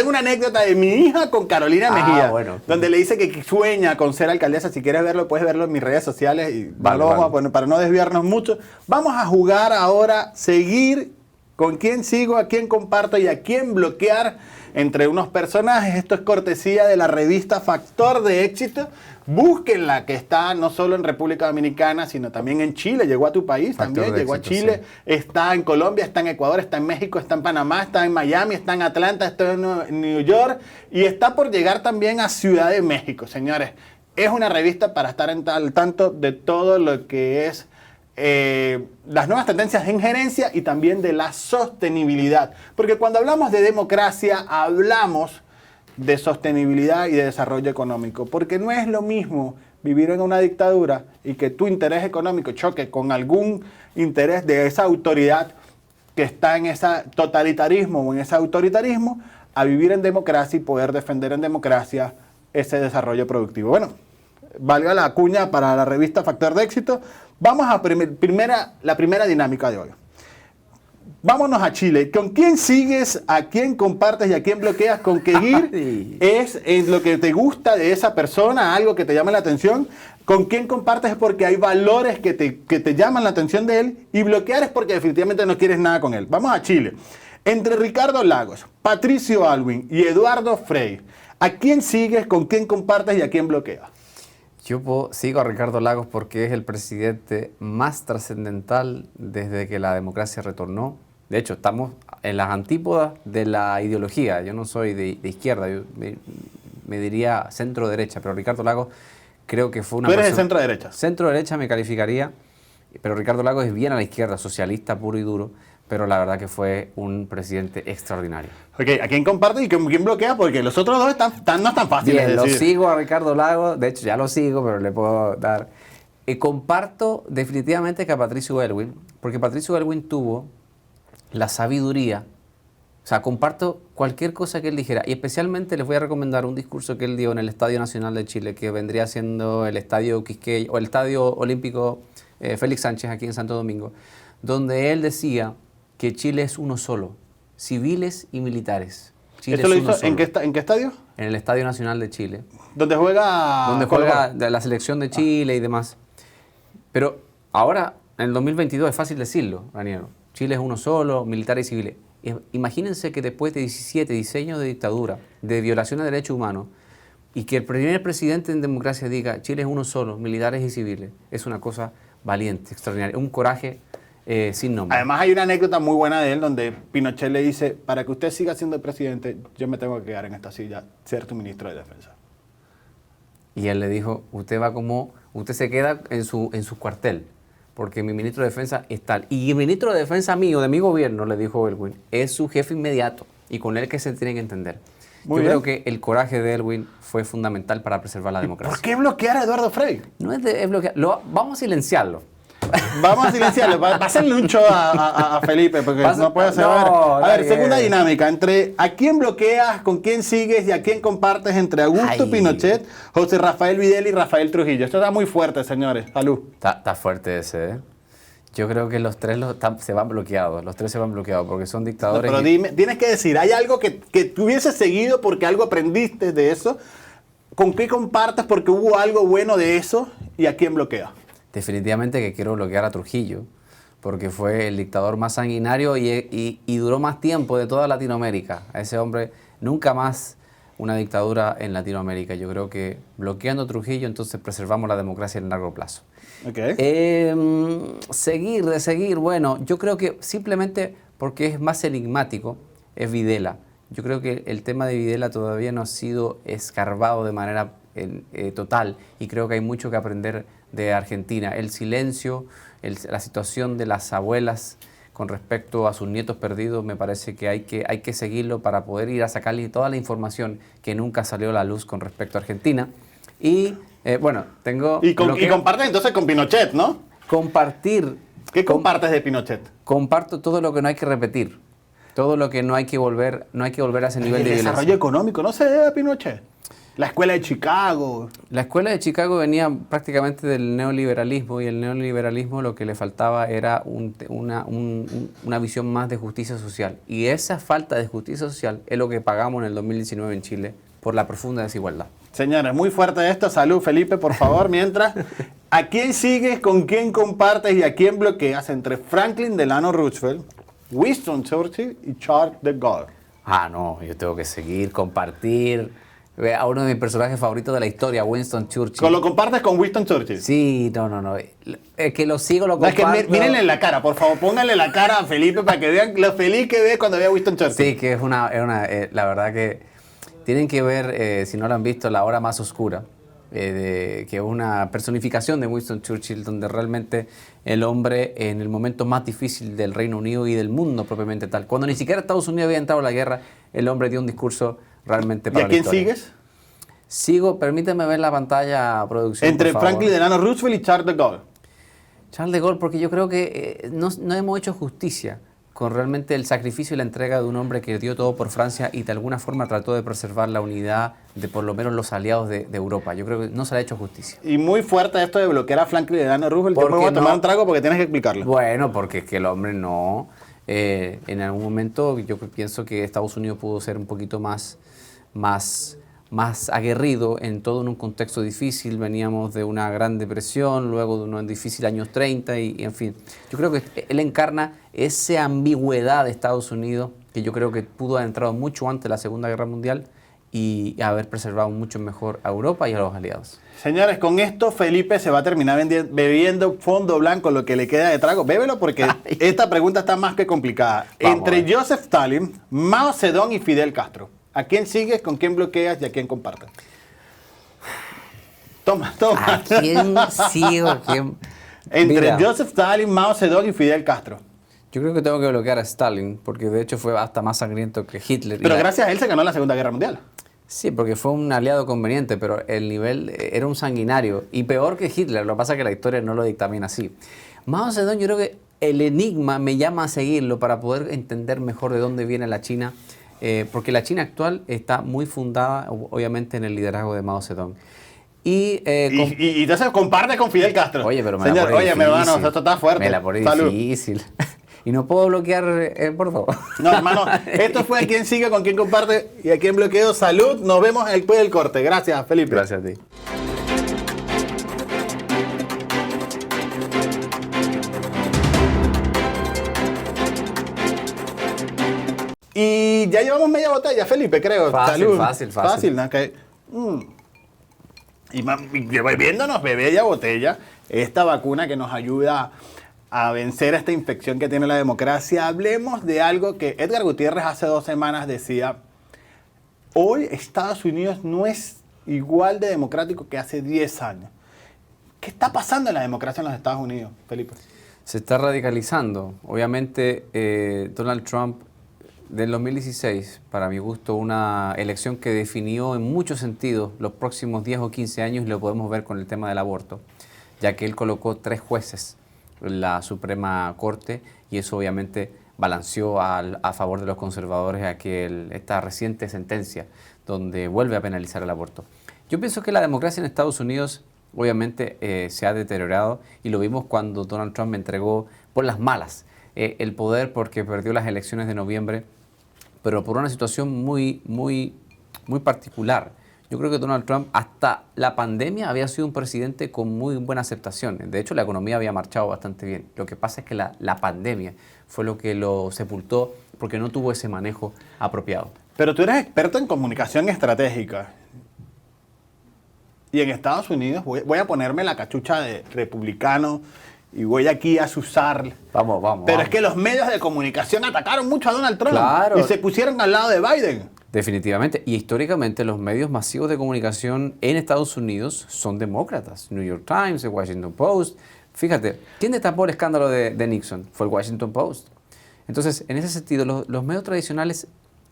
una anécdota de mi hija con Carolina Mejía, bueno. Donde le dice que sueña con ser alcaldesa. Si quieres verlo, puedes verlo en mis redes sociales. Y vale. Para no desviarnos mucho, vamos a jugar ahora, seguir con quién sigo, a quién comparto y a quién bloquear entre unos personajes. Esto es cortesía de la revista Factor de Éxito. Búsquenla, que está no solo en República Dominicana, sino también en Chile. Llegó a tu país también, llegó a Chile. Sí. Está en Colombia, está en Ecuador, está en México, está en Panamá, está en Miami, está en Atlanta, está en New York y está por llegar también a Ciudad de México, señores. Es una revista para estar al tanto de todo lo que es las nuevas tendencias de injerencia y también de la sostenibilidad. Porque cuando hablamos de democracia, hablamos de sostenibilidad y de desarrollo económico, porque no es lo mismo vivir en una dictadura y que tu interés económico choque con algún interés de esa autoridad que está en ese totalitarismo o en ese autoritarismo, a vivir en democracia y poder defender en democracia ese desarrollo productivo. Bueno, valga la cuña para la revista Factor de Éxito. Vamos a la primera dinámica de hoy. Vámonos a Chile. ¿Con quién sigues, a quién compartes y a quién bloqueas? Con seguir es lo que te gusta de esa persona, algo que te llama la atención. Con quién compartes es porque hay valores que te llaman la atención de él. Y bloquear es porque definitivamente no quieres nada con él. Vamos a Chile. Entre Ricardo Lagos, Patricio Aylwin y Eduardo Frei, ¿a quién sigues, con quién compartes y a quién bloqueas? Yo sigo a Ricardo Lagos porque es el presidente más trascendental desde que la democracia retornó. De hecho, estamos en las antípodas de la ideología. Yo no soy de izquierda, yo me diría centro-derecha, pero Ricardo Lagos creo que fue una persona... ¿Tú eres de centro-derecha? Centro-derecha me calificaría, pero Ricardo Lagos es bien a la izquierda, socialista puro y duro, pero la verdad que fue un presidente extraordinario. Ok, ¿a quién comparte y quién bloquea? Porque los otros dos no están fáciles Bien, de lo decir. sigo a Ricardo Lagos, de hecho ya lo sigo, pero le puedo dar... comparto definitivamente que a Patricio Aylwin, porque Patricio Aylwin tuvo la sabiduría, o sea, comparto cualquier cosa que él dijera, y especialmente les voy a recomendar un discurso que él dio en el Estadio Nacional de Chile, que vendría siendo el Estadio Quisqueya, o el Estadio Olímpico Félix Sánchez aquí en Santo Domingo, donde él decía que Chile es uno solo, civiles y militares. Chile ¿Esto lo es uno hizo solo. en qué estadio? En el Estadio Nacional de Chile. Donde juega... Donde juega la selección de Chile y demás. Pero ahora, en el 2022, es fácil decirlo, Daniel. Chile es uno solo, militares y civiles. Imagínense que después de 17, 16 años de dictadura, de violación de derechos humanos, y que el primer presidente en democracia diga Chile es uno solo, militares y civiles, es una cosa valiente, extraordinaria, un coraje sin nombre. Además hay una anécdota muy buena de él donde Pinochet le dice, para que usted siga siendo el presidente, yo me tengo que quedar en esta silla, ser tu ministro de defensa. Y él le dijo, usted se queda en su cuartel, porque mi ministro de defensa es tal. Y el ministro de defensa mío, de mi gobierno, le dijo Aylwin, es su jefe inmediato y con él que se tiene que entender. Yo creo que el coraje de Aylwin fue fundamental para preservar la democracia. ¿Por qué bloquear a Eduardo Frei? No es de bloquear, vamos a silenciarlo. Vamos a silenciarlo, va a hacerle un show a Felipe, porque no puede ser. No, a ver, bien. segunda dinámica, entre a quién bloqueas, con quién sigues y a quién compartes entre Augusto Pinochet, José Rafael Videla y Rafael Trujillo. Esto está muy fuerte, señores. Salud. Está fuerte ese, ¿eh? Yo creo que los tres se van bloqueados, porque son dictadores. Pero dime, tienes que decir, ¿hay algo que tú hubieses seguido porque algo aprendiste de eso? ¿Con qué compartes porque hubo algo bueno de eso? ¿Y a quién bloqueas? Definitivamente que quiero bloquear a Trujillo, porque fue el dictador más sanguinario y duró más tiempo de toda Latinoamérica. A ese hombre, nunca más una dictadura en Latinoamérica. Yo creo que bloqueando a Trujillo, entonces preservamos la democracia en largo plazo. Okay. Seguir, bueno, yo creo que simplemente porque es más enigmático, es Videla. Yo creo que el tema de Videla todavía no ha sido escarbado de manera total y creo que hay mucho que aprender de Argentina. El silencio, la situación de las abuelas con respecto a sus nietos perdidos, me parece que hay que seguirlo para poder ir a sacarle toda la información que nunca salió a la luz con respecto a Argentina. Y bueno, tengo... Y compartes entonces con Pinochet, ¿no? Compartir. ¿Qué compartes de Pinochet? Comparto todo lo que no hay que repetir. Todo lo que no hay que volver a ese nivel de violencia. El desarrollo económico no se debe a Pinochet. La escuela de Chicago. La escuela de Chicago venía prácticamente del neoliberalismo y el neoliberalismo lo que le faltaba era una visión más de justicia social. Y esa falta de justicia social es lo que pagamos en el 2019 en Chile por la profunda desigualdad. Señores, muy fuerte esto. Salud, Felipe, por favor. Mientras, ¿a quién sigues, con quién compartes y a quién bloqueas entre Franklin Delano Roosevelt, Winston Churchill y Charles de Gaulle? Ah, no, yo tengo que seguir, compartir a uno de mis personajes favoritos de la historia, Winston Churchill. ¿Lo compartes con Winston Churchill? Sí, no. Es que lo sigo, lo comparto. Es que mírenle en la cara, por favor, pónganle la cara a Felipe para que vean lo feliz que ve cuando ve a Winston Churchill. Sí, que la verdad que tienen que ver, si no lo han visto, La Hora Más Oscura, que es una personificación de Winston Churchill, donde realmente el hombre en el momento más difícil del Reino Unido y del mundo propiamente tal, cuando ni siquiera Estados Unidos había entrado a la guerra, el hombre dio un discurso realmente para ¿Y a quién sigues? Sigo, permíteme ver la pantalla, producción. Entre Franklin Delano Roosevelt y Charles de Gaulle. Charles de Gaulle, porque yo creo que no hemos hecho justicia con realmente el sacrificio y la entrega de un hombre que dio todo por Francia y de alguna forma trató de preservar la unidad de por lo menos los aliados de Europa. Yo creo que no se le ha hecho justicia. Y muy fuerte esto de bloquear a Franklin Delano Roosevelt. Yo me voy a tomar un trago porque tienes que explicarlo. Bueno, porque es que el hombre no... en algún momento yo pienso que Estados Unidos pudo ser un poquito más aguerrido en todo un contexto difícil. Veníamos de una gran depresión, luego de unos difíciles años 30 y en fin. Yo creo que él encarna esa ambigüedad de Estados Unidos que yo creo que pudo haber entrado mucho antes de la Segunda Guerra Mundial y haber preservado mucho mejor a Europa y a los aliados. Señores, con esto Felipe se va a terminar bebiendo fondo blanco lo que le queda de trago. Bébelo porque esta pregunta está más que complicada. Entre Joseph Stalin, Mao Zedong y Fidel Castro, ¿a quién sigues, con quién bloqueas y a quién compartes? Toma. ¿A quién sigo? Entre Joseph Stalin, Mao Zedong y Fidel Castro. Yo creo que tengo que bloquear a Stalin, porque de hecho fue hasta más sangriento que Hitler. Pero gracias a él se ganó la Segunda Guerra Mundial. Sí, porque fue un aliado conveniente, pero el nivel era un sanguinario. Y peor que Hitler, lo que pasa es que la historia no lo dictamina así. Mao Zedong, yo creo que el enigma me llama a seguirlo para poder entender mejor de dónde viene la China, porque la China actual está muy fundada, obviamente, en el liderazgo de Mao Zedong. Y entonces comparte con Fidel Castro. Oye, pero me Señor, la pone oye, mi difícil. hermano, esto está fuerte. Me la pone Salud. difícil. Y no puedo bloquear, por favor. No, hermano, esto fue a quien sigue, con quien comparte y a quien bloqueo. Salud, nos vemos después del corte. Gracias, Felipe. Gracias a ti. Y ya llevamos media botella, Felipe, creo. Fácil, Salud. fácil. Fácil, ¿no? Y bebiéndonos bebella botella, esta vacuna que nos ayuda a vencer esta infección que tiene la democracia. Hablemos de algo que Edgar Gutiérrez hace 2 semanas decía: hoy Estados Unidos no es igual de democrático que hace 10 años. ¿Qué está pasando en la democracia en los Estados Unidos, Felipe? Se está radicalizando. Obviamente, Donald Trump del 2016, para mi gusto, una elección que definió en muchos sentidos los próximos 10 o 15 años, y lo podemos ver con el tema del aborto, ya que él colocó 3 jueces en la Suprema Corte, y eso obviamente balanceó a favor de los conservadores esta reciente sentencia donde vuelve a penalizar el aborto. Yo pienso que la democracia en Estados Unidos obviamente se ha deteriorado, y lo vimos cuando Donald Trump entregó por las malas el poder, porque perdió las elecciones de noviembre, pero por una situación muy particular. Yo creo que Donald Trump, hasta la pandemia, había sido un presidente con muy buena aceptación. De hecho, la economía había marchado bastante bien. Lo que pasa es que la pandemia fue lo que lo sepultó, porque no tuvo ese manejo apropiado. Pero tú eres experto en comunicación estratégica. Y en Estados Unidos voy a ponerme la cachucha de republicano y voy aquí a usar. Vamos. Pero es que los medios de comunicación atacaron mucho a Donald Trump. Claro. Y se pusieron al lado de Biden. Definitivamente. Y históricamente los medios masivos de comunicación en Estados Unidos son demócratas. New York Times, el Washington Post. Fíjate, ¿quién destapó el escándalo de Nixon? Fue el Washington Post. Entonces, en ese sentido, los medios tradicionales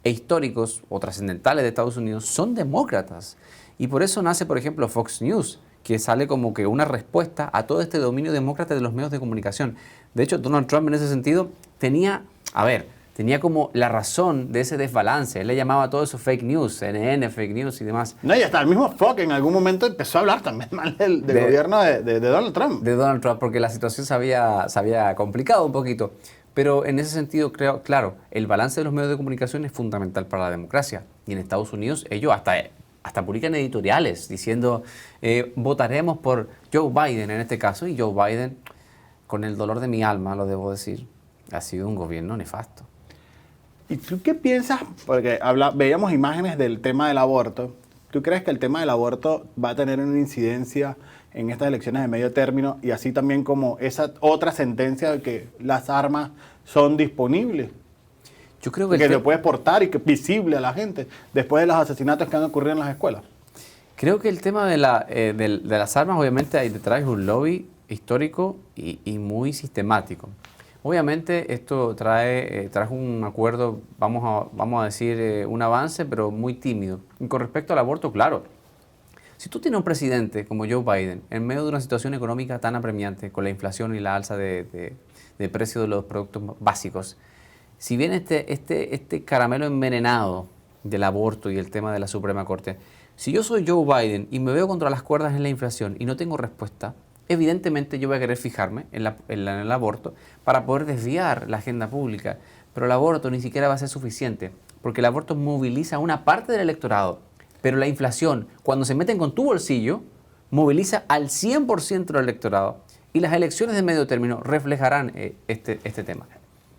e históricos o trascendentales de Estados Unidos son demócratas. Y por eso nace, por ejemplo, Fox News, que sale como que una respuesta a todo este dominio demócrata de los medios de comunicación. De hecho, Donald Trump en ese sentido tenía como la razón de ese desbalance. Él le llamaba a todo eso fake news, CNN, fake news y demás. No, y hasta el mismo Fox en algún momento empezó a hablar también mal del gobierno de Donald Trump. De Donald Trump, porque la situación se había complicado un poquito. Pero en ese sentido, creo, claro, el balance de los medios de comunicación es fundamental para la democracia. Y en Estados Unidos ellos hasta publican editoriales diciendo votaremos por Joe Biden en este caso, y Joe Biden, con el dolor de mi alma, lo debo decir, ha sido un gobierno nefasto. ¿Y tú qué piensas? Porque veíamos imágenes del tema del aborto. ¿Tú crees que el tema del aborto va a tener una incidencia en estas elecciones de medio término, y así también como esa otra sentencia de que las armas son disponibles? Yo creo que lo puedes portar y que es visible a la gente después de los asesinatos que han ocurrido en las escuelas. Creo que el tema de las armas, obviamente, hay detrás un lobby histórico y muy sistemático. Obviamente esto trajo un acuerdo, vamos a decir, un avance, pero muy tímido. Y con respecto al aborto, claro, si tú tienes un presidente como Joe Biden, en medio de una situación económica tan apremiante, con la inflación y la alza de precio de los productos básicos, si bien este caramelo envenenado del aborto y el tema de la Suprema Corte, si yo soy Joe Biden y me veo contra las cuerdas en la inflación y no tengo respuesta, evidentemente yo voy a querer fijarme en el aborto para poder desviar la agenda pública. Pero el aborto ni siquiera va a ser suficiente, porque el aborto moviliza a una parte del electorado. Pero la inflación, cuando se meten con tu bolsillo, moviliza al 100% del electorado. Y las elecciones de medio término reflejarán este tema.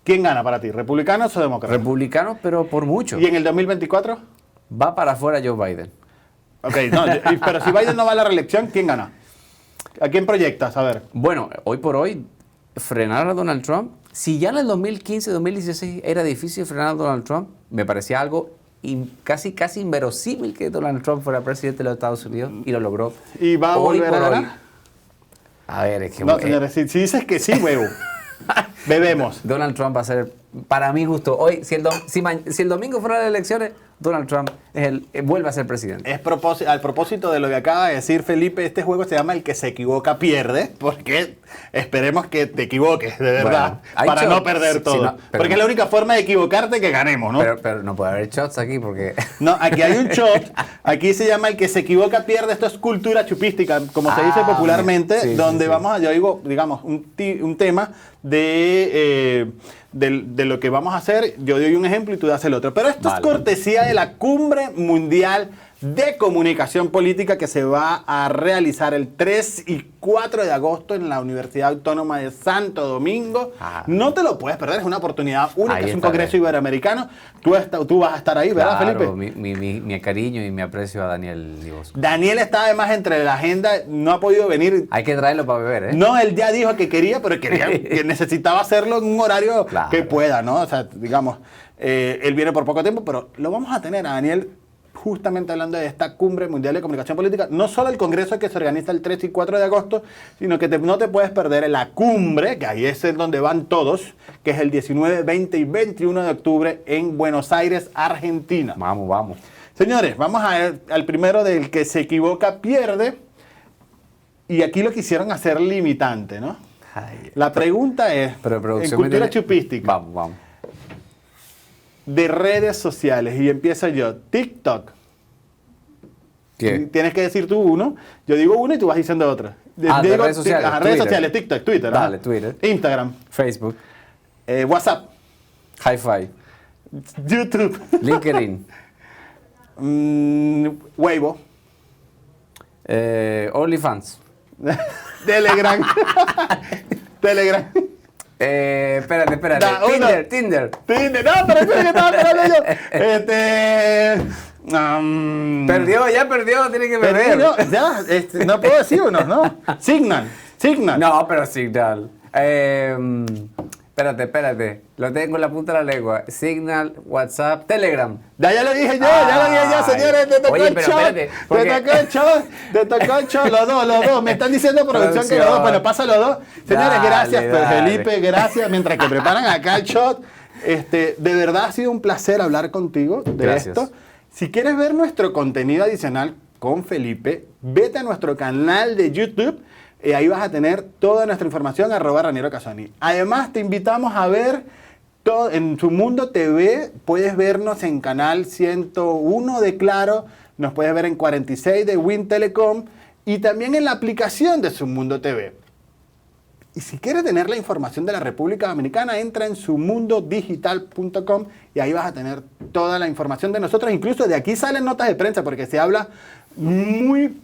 ¿Quién gana para ti? ¿Republicanos o demócratas? Republicanos, pero por mucho. ¿Y en el 2024? Va para afuera Joe Biden. Ok, no, pero si Biden no va a la reelección, ¿quién gana? ¿A quién proyectas? A ver. Bueno, hoy por hoy, frenar a Donald Trump, si ya en el 2015, 2016 era difícil frenar a Donald Trump, me parecía algo casi inverosímil que Donald Trump fuera presidente de los Estados Unidos, y lo logró. ¿Y va a volver a ganar? A ver, es que... No, señores, si dices que sí, huevo. Bebemos. Donald Trump va a ser, para mi gusto, hoy, si el domingo fuera las elecciones, Donald Trump vuelve a ser presidente. Al propósito de lo que acaba de decir Felipe, este juego se llama El que se equivoca pierde, porque esperemos que te equivoques, de verdad, bueno, para no perder todo. No, porque es la única forma de equivocarte que ganemos, ¿no? Pero no puede haber shots aquí porque... No, aquí hay un shot, aquí se llama El que se equivoca pierde, esto es cultura chupística, como se dice popularmente, donde vamos a, yo digo, digamos, un tema de lo que vamos a hacer, yo doy un ejemplo y tú das el otro. Pero esto es cortesía de la Cumbre Mundial de Comunicación Política que se va a realizar el 3 y 4 de agosto en la Universidad Autónoma de Santo Domingo. No te lo puedes perder, es una oportunidad única, es un congreso iberoamericano. Tú vas a estar ahí, ¿verdad, claro, Felipe? Mi cariño y mi aprecio a Daniel Libosco. Daniel está además entre la agenda, no ha podido venir. Hay que traerlo para beber, ¿eh? No, él ya dijo que quería, pero que necesitaba hacerlo en un horario que pueda, ¿no? O sea, digamos, él viene por poco tiempo, pero lo vamos a tener a Daniel justamente hablando de esta Cumbre Mundial de Comunicación Política. No solo el congreso que se organiza el 3 y 4 de agosto, sino que no te puedes perder en la cumbre, que ahí es donde van todos, que es el 19, 20 y 21 de octubre en Buenos Aires, Argentina. Vamos. Señores, vamos a ver al primero del que se equivoca pierde. Y aquí lo quisieron hacer limitante, ¿no? La pregunta es, en cultura chupística, vamos. De redes sociales, y empiezo yo, TikTok. ¿Qué? Tienes que decir tú uno, yo digo uno y tú vas diciendo otro. De redes sociales. Redes sociales, TikTok, Twitter. Dale, Twitter. Instagram. Facebook. WhatsApp. Hi-Fi. YouTube. LinkedIn. Weibo. OnlyFans. Telegram. Telegram. Espérate. Tinder. No, pero espera que estaba esperando yo. Perdió, tiene que perder. No puedo decir uno, ¿no? Signal. No, pero Signal. Espérate. Lo tengo en la punta de la lengua. Signal, WhatsApp, Telegram. Ya lo dije yo, señores. Te tocó el shot. Te tocó el shot. Los dos. Me están diciendo producción que los dos. Bueno, pasa los dos. Señores, gracias, Felipe, gracias. Mientras que preparan acá el shot. De verdad ha sido un placer hablar contigo de esto. Si quieres ver nuestro contenido adicional con Felipe, vete a nuestro canal de YouTube. Ahí vas a tener toda nuestra información, @RanieroCasoni. Además, te invitamos a ver todo en Su Mundo TV. Puedes vernos en canal 101 de Claro, nos puedes ver en 46 de Win Telecom y también en la aplicación de Su Mundo TV. Y si quieres tener la información de la República Dominicana, entra en sumundodigital.com y ahí vas a tener toda la información de nosotros. Incluso de aquí salen notas de prensa porque se habla muy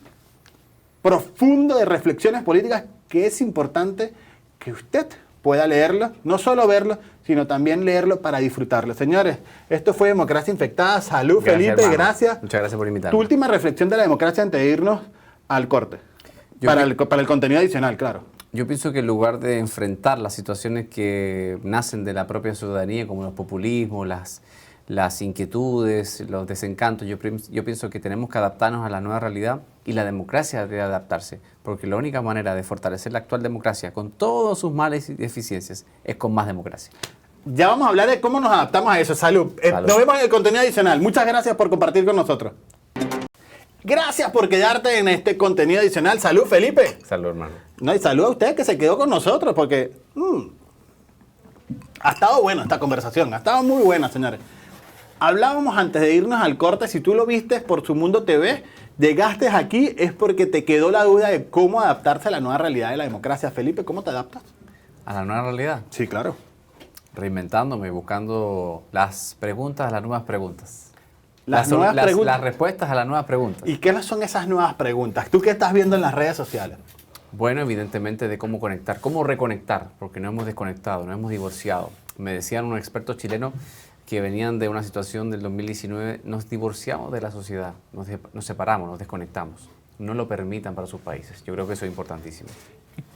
profundo de reflexiones políticas que es importante que usted pueda leerlo, no solo verlo, sino también leerlo para disfrutarlo. Señores, esto fue Democracia Infectada. Salud, gracias, Felipe, hermano. gracias. Muchas gracias por invitarme. Tu última reflexión de la democracia antes de irnos al corte, para el contenido adicional, claro. Yo pienso que en lugar de enfrentar las situaciones que nacen de la propia ciudadanía, como los populismos, las inquietudes, los desencantos, yo pienso que tenemos que adaptarnos a la nueva realidad y la democracia debe adaptarse, porque la única manera de fortalecer la actual democracia, con todos sus males y deficiencias, es con más democracia. Ya vamos a hablar de cómo nos adaptamos a eso. Salud. Nos vemos en el contenido adicional. Muchas gracias por compartir con nosotros. Gracias por quedarte en este contenido adicional. Salud, Felipe. Salud, hermano. No, y salud a usted que se quedó con nosotros, porque ha estado buena esta conversación. Ha estado muy buena, señores. Hablábamos antes de irnos al corte, si tú lo viste por Su Mundo TV, llegaste aquí, es porque te quedó la duda de cómo adaptarse a la nueva realidad de la democracia. Felipe, ¿cómo te adaptas? ¿A la nueva realidad? Sí, claro. Reinventándome, buscando las preguntas a las nuevas preguntas. Las respuestas a las nuevas preguntas. ¿Y qué son esas nuevas preguntas? ¿Tú qué estás viendo en las redes sociales? Bueno, evidentemente de cómo conectar, cómo reconectar, porque no hemos desconectado, no hemos divorciado. Me decían unos expertos chilenos que venían de una situación del 2019, nos divorciamos de la sociedad, nos separamos, nos desconectamos. No lo permitan para sus países. Yo creo que eso es importantísimo.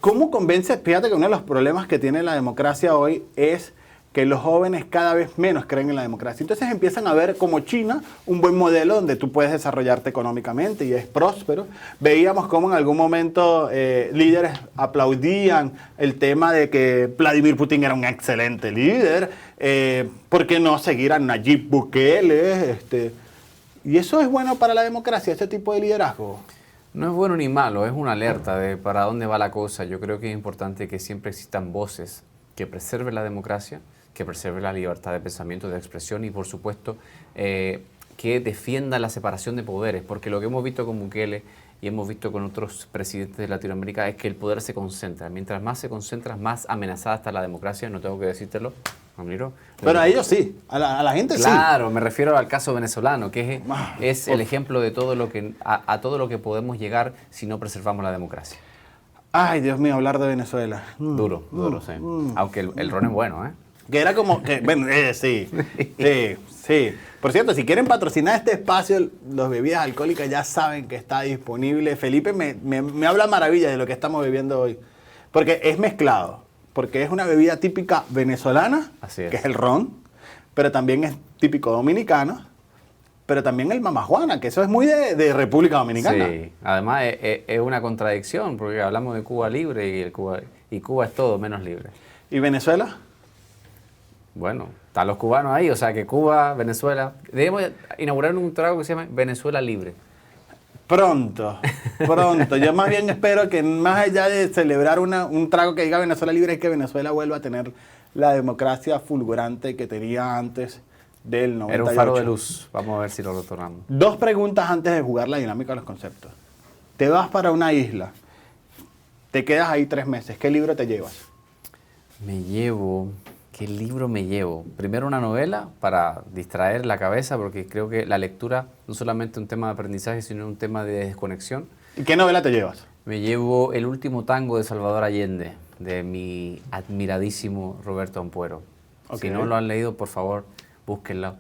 ¿Cómo convences? Fíjate que uno de los problemas que tiene la democracia hoy es que los jóvenes cada vez menos creen en la democracia. Entonces empiezan a ver como China un buen modelo donde tú puedes desarrollarte económicamente y es próspero. Veíamos cómo en algún momento líderes aplaudían el tema de que Vladimir Putin era un excelente líder. ¿Por qué no seguir a Nayib Bukele? Y eso es bueno para la democracia, ese tipo de liderazgo. No es bueno ni malo, es una alerta de para dónde va la cosa. Yo creo que es importante que siempre existan voces que preserven la democracia, que preserve la libertad de pensamiento, de expresión y, por supuesto, que defienda la separación de poderes, porque lo que hemos visto con Bukele y hemos visto con otros presidentes de Latinoamérica es que el poder se concentra. Mientras más se concentra, más amenazada está la democracia, no tengo que decírtelo, Ramiro. Pero a ellos sí, a la gente sí. Claro, me refiero al caso venezolano, que es el ejemplo de todo lo que, a todo lo que podemos llegar si no preservamos la democracia. Ay, Dios mío, hablar de Venezuela. Duro, sí. Aunque el ron es bueno, ¿eh? Que era como que, bueno, sí. Por cierto, si quieren patrocinar este espacio, los bebidas alcohólicas ya saben que está disponible. Felipe me habla maravilla de lo que estamos bebiendo hoy. Porque es mezclado. Porque es una bebida típica venezolana, que es el ron, pero también es típico dominicano, pero también el mamajuana, que eso es muy de República Dominicana. Sí, además es una contradicción, porque hablamos de Cuba libre y Cuba es todo menos libre. ¿Y Venezuela? Bueno, están los cubanos ahí, o sea que Cuba, Venezuela... Debemos inaugurar un trago que se llama Venezuela Libre. Pronto. Yo más bien espero que más allá de celebrar un trago que diga Venezuela Libre, es que Venezuela vuelva a tener la democracia fulgurante que tenía antes del 98. Era un faro de luz. Vamos a ver si lo retornamos. 2 preguntas antes de jugar la dinámica de los conceptos. Te vas para una isla, te quedas ahí 3 meses. ¿Qué libro te llevas? ¿Qué libro me llevo? Primero una novela para distraer la cabeza, porque creo que la lectura no solamente es un tema de aprendizaje, sino un tema de desconexión. ¿Y qué novela te llevas? Me llevo El último tango de Salvador Allende, de mi admiradísimo Roberto Ampuero. Okay. Si no lo han leído, por favor, búsquenlo.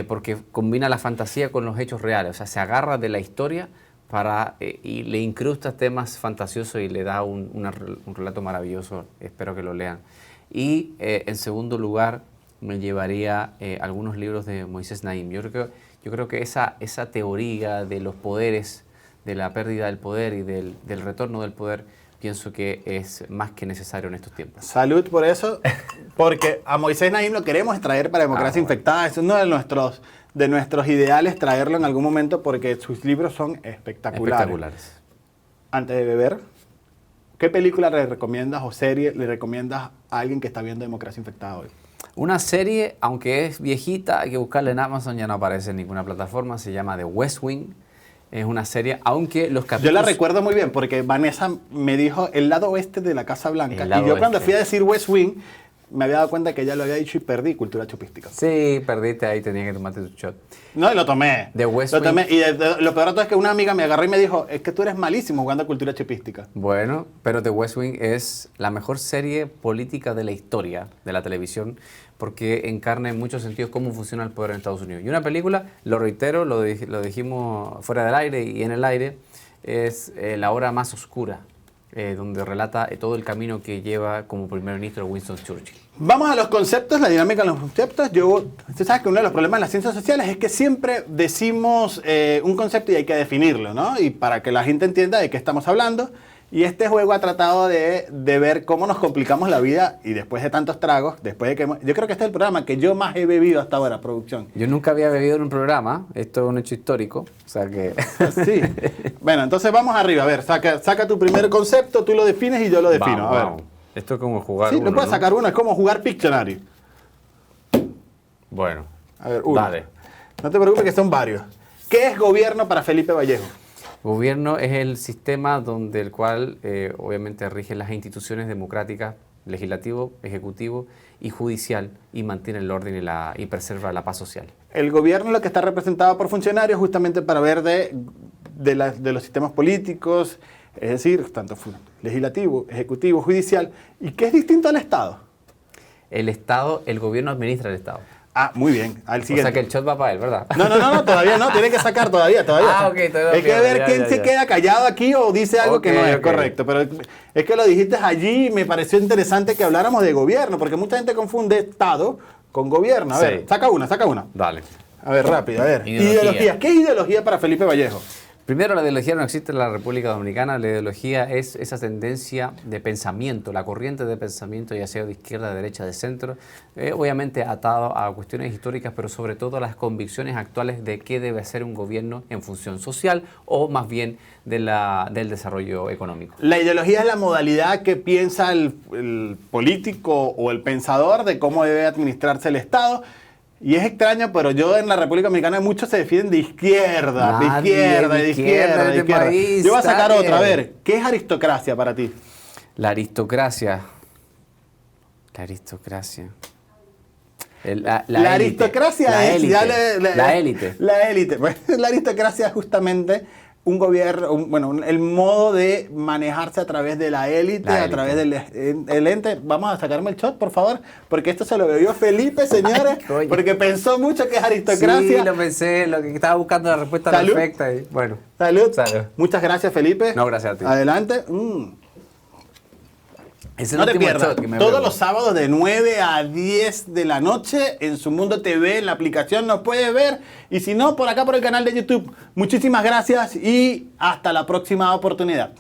Porque combina la fantasía con los hechos reales, o sea, se agarra de la historia y le incrusta temas fantasiosos y le da un relato maravilloso. Espero que lo lean. Y en segundo lugar me llevaría algunos libros de Moisés Naim. Yo creo que esa teoría de los poderes, de la pérdida del poder y del retorno del poder, pienso que es más que necesario en estos tiempos. Salud por eso, porque a Moisés Naim lo queremos traer para Democracia Infectada. Es uno de nuestros ideales traerlo en algún momento porque sus libros son espectaculares. Antes de beber, ¿qué película le recomiendas o serie le recomiendas a alguien que está viendo Democracia Infectada hoy? Una serie, aunque es viejita, hay que buscarla en Amazon, ya no aparece en ninguna plataforma, se llama The West Wing. Es una serie, aunque los capítulos... Yo la recuerdo muy bien porque Vanessa me dijo el lado oeste de la Casa Blanca. Y yo cuando fui a decir West Wing, me había dado cuenta que ella lo había dicho y perdí cultura chupística. Sí, perdiste ahí, tenía que tomarte tu shot. No, y lo tomé. The West Wing. Y lo peor de todo es que una amiga me agarró y me dijo, es que tú eres malísimo jugando a cultura chupística. Bueno, pero The West Wing es la mejor serie política de la historia de la televisión porque encarna en muchos sentidos cómo funciona el poder en Estados Unidos. Y una película, lo reitero, lo dijimos fuera del aire y en el aire, es La hora más oscura, donde relata todo el camino que lleva como primer ministro Winston Churchill. Vamos a los conceptos, la dinámica de los conceptos. Usted sabe que uno de los problemas en las ciencias sociales es que siempre decimos un concepto y hay que definirlo, ¿no? Y para que la gente entienda de qué estamos hablando. Y este juego ha tratado de ver cómo nos complicamos la vida y después de tantos tragos, yo creo que este es el programa que yo más he bebido hasta ahora, producción. Yo nunca había bebido en un programa, esto es un hecho histórico, o sea que... Sí. Bueno, entonces vamos arriba, a ver, saca tu primer concepto, tú lo defines y yo lo defino. Vamos, a ver. vamos. Esto es como jugar sí, uno, no puedes sacar uno, es como jugar Pictionary. Bueno, a ver, uno. Dale. No te preocupes que son varios. ¿Qué es gobierno para Felipe Vallejo? Gobierno es el sistema donde el cual obviamente rigen las instituciones democráticas, legislativo, ejecutivo y judicial y mantiene el orden y preserva la paz social. El gobierno es lo que está representado por funcionarios justamente para ver de los sistemas políticos, es decir, tanto legislativo, ejecutivo, judicial. ¿Y qué es distinto al Estado? El Estado, el gobierno administra el Estado. Ah, muy bien. Al O siguiente. sea que el shot va para él, ¿verdad? No, todavía no. Tiene que sacar todavía. Ah, ok, todavía Hay que no, ver ya, quién ya, se ya. queda callado aquí o dice algo que no es Ok. correcto. Pero es que lo dijiste allí y me pareció interesante que habláramos de gobierno, porque mucha gente confunde Estado con gobierno. A ver, Sí. saca una. Dale. A ver, rápido, a ver. Ideología. ¿Qué es ideología para Felipe Vallejo? Primero, la ideología no existe en la República Dominicana. La ideología es esa tendencia de pensamiento, la corriente de pensamiento, ya sea de izquierda, de derecha, de centro, obviamente atado a cuestiones históricas, pero sobre todo a las convicciones actuales de qué debe ser un gobierno en función social o más bien del desarrollo económico. La ideología es la modalidad que piensa el político o el pensador de cómo debe administrarse el Estado. Y es extraño, pero yo en la República Dominicana muchos se defienden de izquierda, Nadie de izquierda en este país, Yo voy a sacar nadie. otra, a ver, ¿qué es aristocracia para ti? La aristocracia. La aristocracia. La élite. Aristocracia La es élite. ya La élite. La élite. Bueno, la aristocracia es justamente un gobierno, el modo de manejarse a través de la élite, La a élite. través del el ente. Vamos a sacarme el shot, por favor, porque esto se lo bebió Felipe, señores, Ay, coño. porque pensó mucho que es aristocracia. Sí, lo pensé, lo que estaba buscando la respuesta Salud. perfecta. Y, bueno. Salud. Salud. Muchas gracias, Felipe. No, gracias a ti. Adelante. Es el No te último pierdas. shot que me Todos bebo. los sábados de 9 a 10 de la noche en Su Mundo TV, en la aplicación nos puedes ver. Y si no, por acá por el canal de YouTube. Muchísimas gracias y hasta la próxima oportunidad.